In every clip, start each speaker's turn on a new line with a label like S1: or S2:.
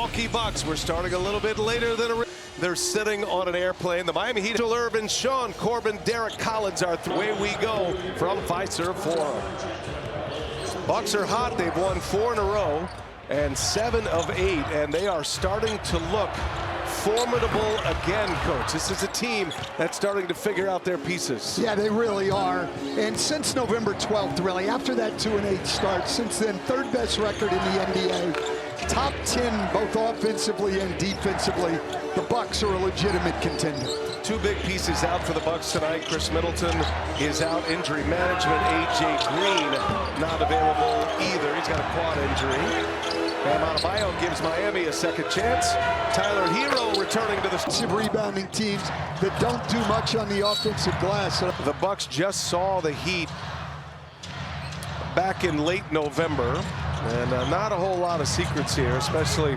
S1: Milwaukee Bucks. We're starting a little bit later than they're sitting on an airplane. The Miami Heat, Irvin, Sean Corbin, Derek Collins are away we go from Fiserv Forum. Bucks are hot. They've won 4 in a row and 7 of 8, and they are starting to look formidable again, Coach. This is a team that's starting to figure out their pieces.
S2: Yeah, they really are. And since November 12th, really, after that 2-8 start, since then, third best record in the NBA. Top 10 both offensively and defensively. The Bucks are a legitimate contender.
S1: 2 big pieces out for the Bucks tonight. Chris Middleton is out, injury management. A.J. Green not available either. He's got a quad injury. Bam Adebayo gives Miami a second chance. Tyler Hero returning to the
S2: rebounding teams that don't do much on the offensive glass.
S1: The Bucks just saw the Heat back in late November, and not a whole lot of secrets here, especially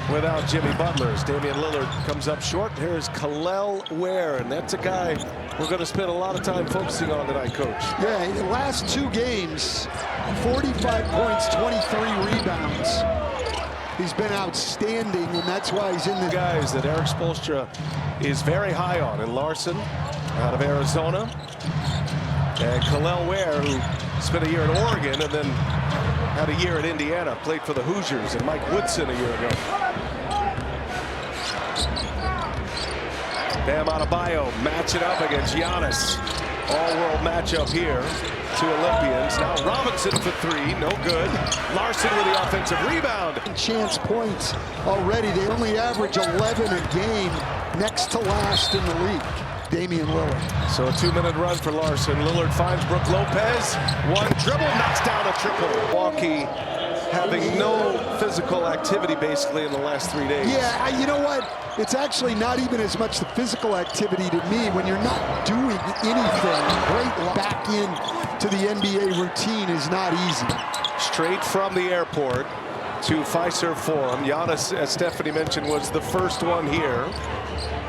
S1: without Jimmy Butler. As Damian Lillard comes up short. Here's Kel'el Ware, and that's a guy we're going to spend a lot of time focusing on tonight, Coach.
S2: Yeah, the last 2 games, 45 points, 23 rebounds. He's been outstanding, and that's why he's in the
S1: guys that Eric Spoelstra is very high on. And Larson out of Arizona, and Kel'el Ware, who spent a year in Oregon and then had a year at Indiana, played for the Hoosiers, and Mike Woodson a year ago. Bam Adebayo matching up against Giannis. All-world matchup here. 2 Olympians. Now Robinson for 3, no good. Larson with the offensive rebound.
S2: Chance points already. They only average 11 a game, next to last in the league. Damian Lillard.
S1: So a 2-minute run for Larson. Lillard finds Brook Lopez. One dribble, knocks down a triple. Milwaukee having no physical activity basically in the last 3 days.
S2: Yeah, you know what? It's actually not even as much the physical activity to me when you're not doing anything. Great back in to the NBA routine is not easy.
S1: Straight from the airport to Fiserv Forum. Giannis, as Stephanie mentioned, was the first one here.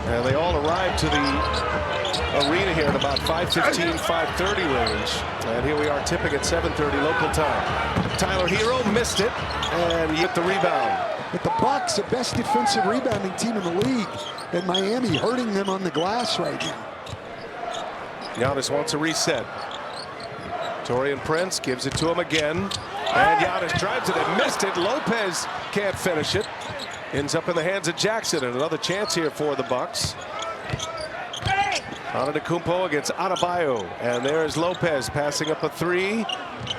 S1: And they all arrived to the arena here at about 5:15, 5:30 range. And here we are tipping at 7:30 local time. Tyler Hero missed it, and he hit the rebound.
S2: But the Bucks, the best defensive rebounding team in the league, and Miami hurting them on the glass right now.
S1: Giannis wants a reset. Taurean Prince gives it to him again. And Giannis drives it and missed it. Lopez can't finish it. Ends up in the hands of Jackson, and another chance here for the Bucks. Antetokounmpo against Adebayo, and there's Lopez passing up a 3.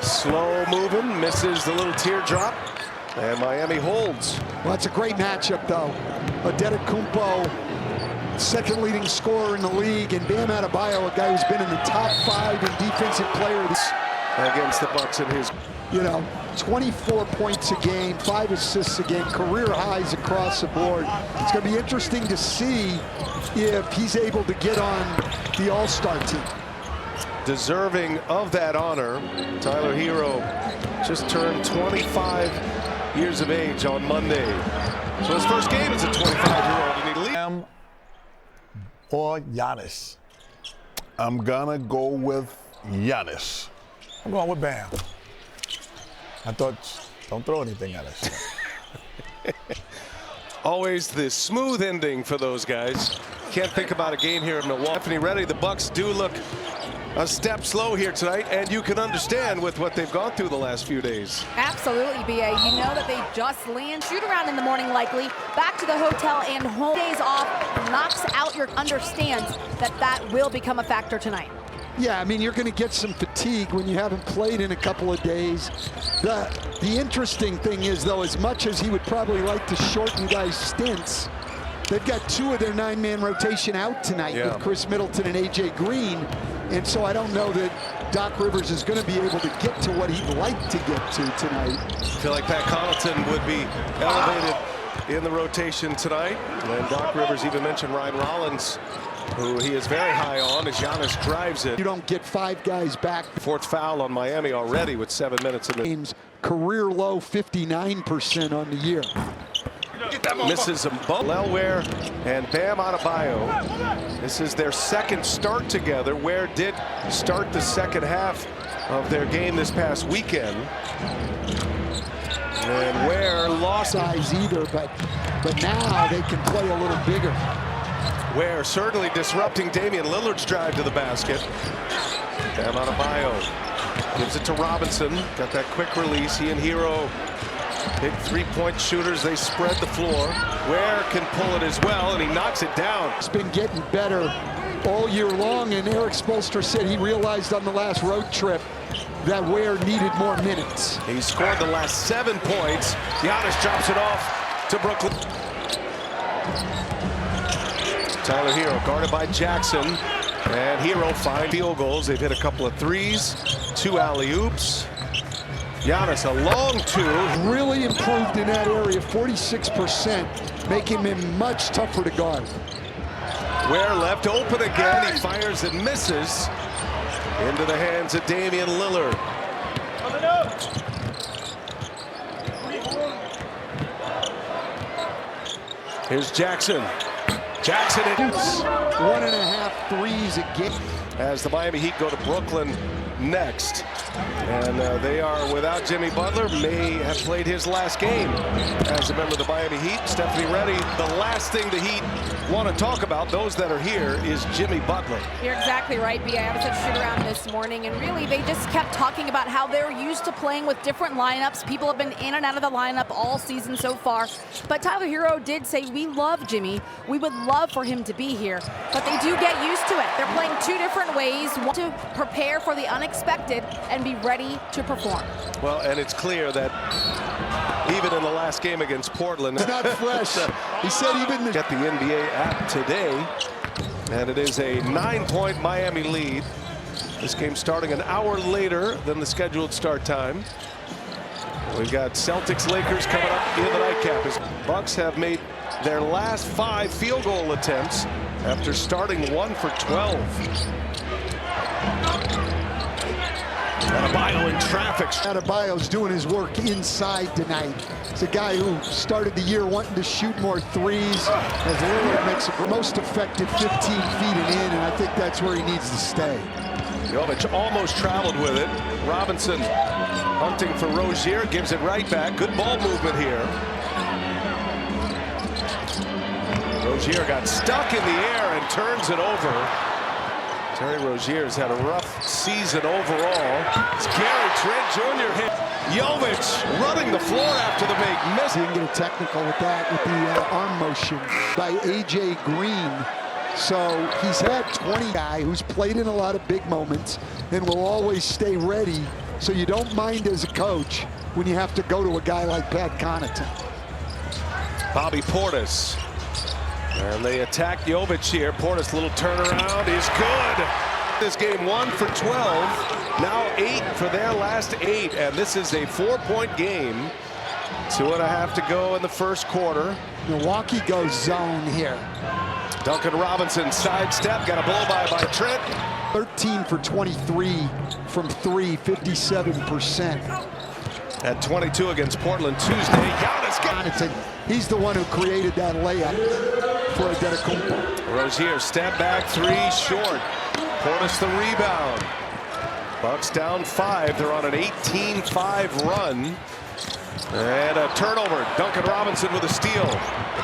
S1: Slow moving, misses the little teardrop, and Miami holds.
S2: Well, that's a great matchup, though. Antetokounmpo, second leading scorer in the league, and Bam Adebayo, a guy who's been in the top 5 in defensive player
S1: against the Bucks in his,
S2: 24 points a game, 5 assists a game, career highs across the board. It's going to be interesting to see if he's able to get on the All-Star team.
S1: Deserving of that honor, Tyler Hero just turned 25 years of age on Monday. So his first game as a 25-year-old.
S3: Or Giannis? I'm gonna go with Giannis. I'm going with Bam. I thought, don't throw anything at us.
S1: Always the smooth ending for those guys. Can't think about a game here in Milwaukee. Stephanie ready. The Bucks do look a step slow here tonight, and you can understand with what they've gone through the last few days.
S4: Absolutely, BA. You know that they just land, shoot around in the morning likely, back to the hotel and home. Days off, knocks out your understands that will become a factor tonight.
S2: Yeah, I mean, you're going to get some fatigue when you haven't played in a couple of days. The interesting thing is, though, as much as he would probably like to shorten guys' stints, they've got 2 of their 9-man rotation out tonight with Chris Middleton and A.J. Green. And so I don't know that Doc Rivers is going to be able to get to what he'd like to get to tonight.
S1: I feel like Pat Connaughton would be elevated in the rotation tonight. And Doc Rivers even mentioned Ryan Rollins, who he is very high on as Giannis drives it.
S2: You don't get 5 guys back.
S1: 4th foul on Miami already with 7 minutes in the
S2: game's career low 59% on the year.
S1: Misses them both. Kel'el and Bam Adebayo. This is their second start together. Ware did start the second half of their game this past weekend. And Ware lost
S2: size either, but now they can play a little bigger.
S1: Ware certainly disrupting Damian Lillard's drive to the basket. Bam Adebayo gives it to Robinson. Got that quick release. He and Hero, big three-point shooters. They spread the floor. Ware can pull it as well, and he knocks it down.
S2: It's been getting better all year long, and Eric Spoelstra said he realized on the last road trip that Ware needed more minutes.
S1: He scored the last 7 points. Giannis drops it off to Brooklyn. Tyler Hero guarded by Jackson, and Hero 5 field goals. They've hit a couple of threes, 2 alley-oops. Giannis a long 2.
S2: Really improved in that area, 46%, making him much tougher to guard.
S1: Ware left open again. He fires and misses into the hands of Damian Lillard. Here's Jackson. Jackson hits
S2: 1.5 threes a game.
S1: as the Miami Heat go to Brooklyn next. And they are without Jimmy Butler. May have played his last game as a member of the Miami Heat. Stephanie Reddy, the last thing the Heat want to talk about, those that are here, is Jimmy Butler.
S4: You're exactly right, B. I was at shoot-around this morning, and really they just kept talking about how they're used to playing with different lineups. People have been in and out of the lineup all season so far. But Tyler Hero did say, we love Jimmy. We would love for him to be here. But they do get used to it. They're playing 2 different ways, one to prepare for the unexpected and be ready to perform.
S1: Well, and it's clear that even in the last game against Portland,
S2: It's not fresh. He said even
S1: get the NBA app today, and it is a 9-point Miami lead. This game starting an hour later than the scheduled start time. We've got Celtics-Lakers coming up in the nightcap. As Bucks have made their last 5 field goal attempts after starting 1 for 12. Adebayo in traffic.
S2: Adebayo's doing his work inside tonight. It's a guy who started the year wanting to shoot more threes. As Lillard makes the most effective 15 feet and in, and I think that's where he needs to stay.
S1: Jovic almost traveled with it. Robinson hunting for Rozier, gives it right back. Good ball movement here. Rozier got stuck in the air and turns it over. Terry Rozier's had a rough season overall. It's Gary Trent Jr. hit. Jovic running the floor after the make miss.
S2: He didn't get a technical with that, with the arm motion by A.J. Green. So he's had 20 guy who's played in a lot of big moments and will always stay ready. So you don't mind as a coach when you have to go to a guy like Pat Connaughton.
S1: Bobby Portis. And they attack Jovic here. Portis' little turnaround is good. This game 1 for 12. Now 8 for their last 8. And this is a 4-point game. 2.5 to go in the first quarter.
S2: Milwaukee goes zone here.
S1: Duncan Robinson sidestep. Got a blow by Trent.
S2: 13 for 23 from 3, 57%.
S1: At 22 against Portland Tuesday. Giannis got
S2: Connaughton, he's the one who created that layup for Antetokounmpo.
S1: Rozier step back 3 short. Portis the rebound. Bucks down 5. They're on an 18-5 run. And a turnover. Duncan Robinson with a steal.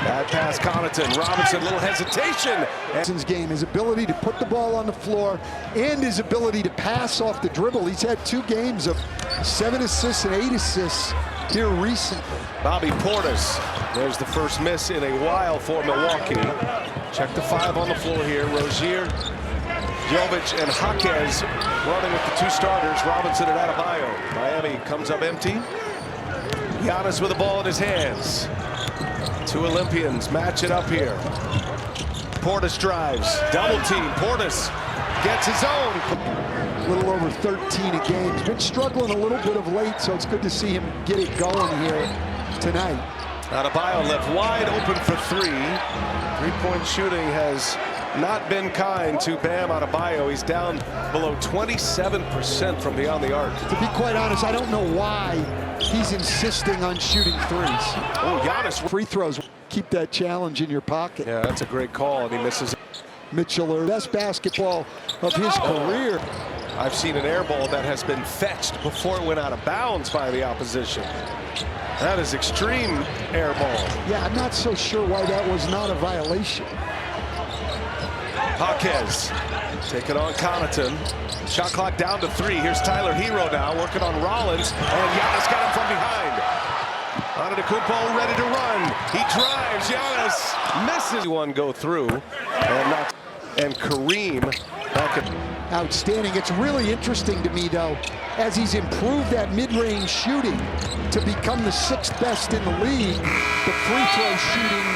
S1: Bad pass Connaughton. Robinson, little hesitation.
S2: Robinson's game, his ability to put the ball on the floor and his ability to pass off the dribble. He's had 2 games of 7 assists and 8 assists here recently.
S1: Bobby Portis. There's the first miss in a while for Milwaukee. Check the 5 on the floor here. Rozier, Jovic, and Jaquez running with the 2 starters. Robinson and Adebayo. Miami comes up empty. Giannis with the ball in his hands. 2 Olympians match it up here. Portis drives. Double team. Portis gets his own.
S2: A little over 13 a game. He's been struggling a little bit of late, so it's good to see him get it going here tonight.
S1: Adebayo left wide open for 3. 3-point shooting has not been kind to Bam Adebayo. He's down below 27% from beyond the arc.
S2: To be quite honest, I don't know why he's insisting on shooting threes.
S1: Oh, Giannis.
S2: Free throws. Keep that challenge in your pocket.
S1: Yeah, that's a great call, and he misses.
S2: Mitchell, best basketball of his career.
S1: I've seen an air ball that has been fetched before it went out of bounds by the opposition. That is extreme air ball.
S2: Yeah, I'm not so sure why that was not a violation.
S1: Jaquez taking on Connaughton. Shot clock down to 3. Here's Tyler Hero now working on Rollins, and Giannis got him from behind. Antetokounmpo ready to run. He drives. Giannis misses. One go through, and Kareem back at.
S2: Outstanding. It's really interesting to me, though, as he's improved that mid-range shooting to become the 6th best in the league. The free throw shooting